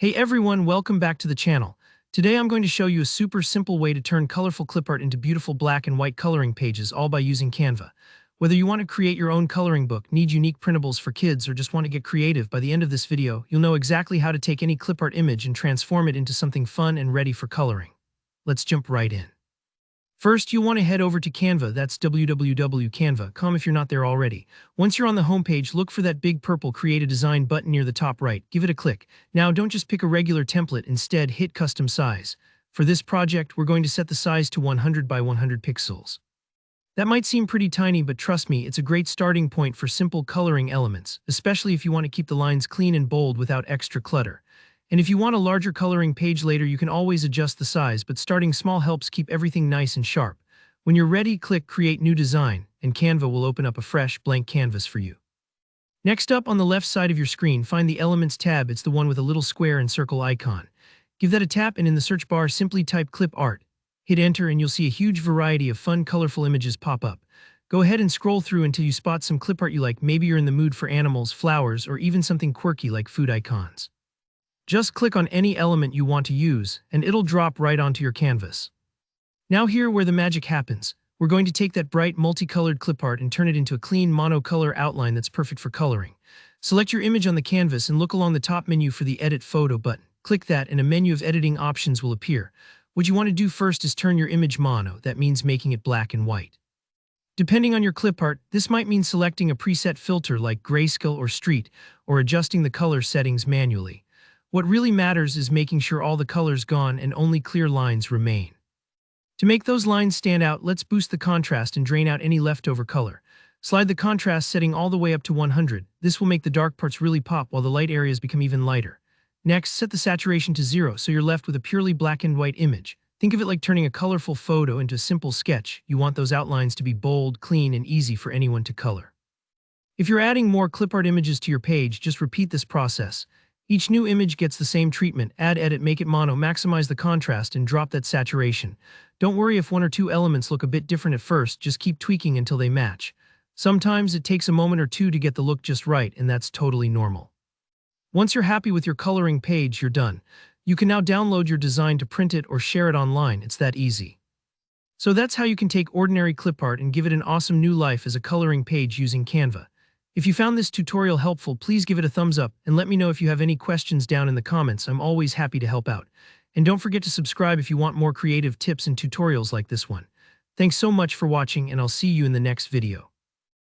Hey everyone, welcome back to the channel. Today I'm going to show you a super simple way to turn colorful clip art into beautiful black and white coloring pages, all by using Canva. Whether you want to create your own coloring book, need unique printables for kids, or just want to get creative, by the end of this video, you'll know exactly how to take any clip art image and transform it into something fun and ready for coloring. Let's jump right in. First, you'll want to head over to Canva, that's www.canva.com if you're not there already. Once you're on the homepage, look for that big purple Create a Design button near the top right. Give it a click. Now, don't just pick a regular template, instead hit Custom Size. For this project, we're going to set the size to 100 by 100 pixels. That might seem pretty tiny, but trust me, it's a great starting point for simple coloring elements, especially if you want to keep the lines clean and bold without extra clutter. And if you want a larger coloring page later, you can always adjust the size, but starting small helps keep everything nice and sharp. When you're ready, click Create New Design, and Canva will open up a fresh, blank canvas for you. Next up, on the left side of your screen, find the Elements tab. It's the one with a little square and circle icon. Give that a tap, and in the search bar, simply type Clip Art. Hit Enter, and you'll see a huge variety of fun, colorful images pop up. Go ahead and scroll through until you spot some clip art you like. Maybe you're in the mood for animals, flowers, or even something quirky like food icons. Just click on any element you want to use, and it'll drop right onto your canvas. Now here where the magic happens. We're going to take that bright, multicolored clip art and turn it into a clean monocolor outline that's perfect for coloring. Select your image on the canvas and look along the top menu for the Edit Photo button. Click that and a menu of editing options will appear. What you want to do first is turn your image mono. That means making it black and white. Depending on your clip art, this might mean selecting a preset filter like grayscale or street, or adjusting the color settings manually. What really matters is making sure all the color's gone and only clear lines remain. To make those lines stand out, let's boost the contrast and drain out any leftover color. Slide the contrast setting all the way up to 100. This will make the dark parts really pop while the light areas become even lighter. Next, set the saturation to 0 so you're left with a purely black and white image. Think of it like turning a colorful photo into a simple sketch. You want those outlines to be bold, clean, and easy for anyone to color. If you're adding more clip art images to your page, just repeat this process. Each new image gets the same treatment. Add, edit, make it mono, maximize the contrast, and drop that saturation. Don't worry if one or two elements look a bit different at first, just keep tweaking until they match. Sometimes it takes a moment or two to get the look just right, and that's totally normal. Once you're happy with your coloring page, you're done. You can now download your design to print it or share it online. It's that easy. So that's how you can take ordinary clip art and give it an awesome new life as a coloring page using Canva. If you found this tutorial helpful, please give it a thumbs up and let me know if you have any questions down in the comments. I'm always happy to help out. And don't forget to subscribe if you want more creative tips and tutorials like this one. Thanks so much for watching, and I'll see you in the next video.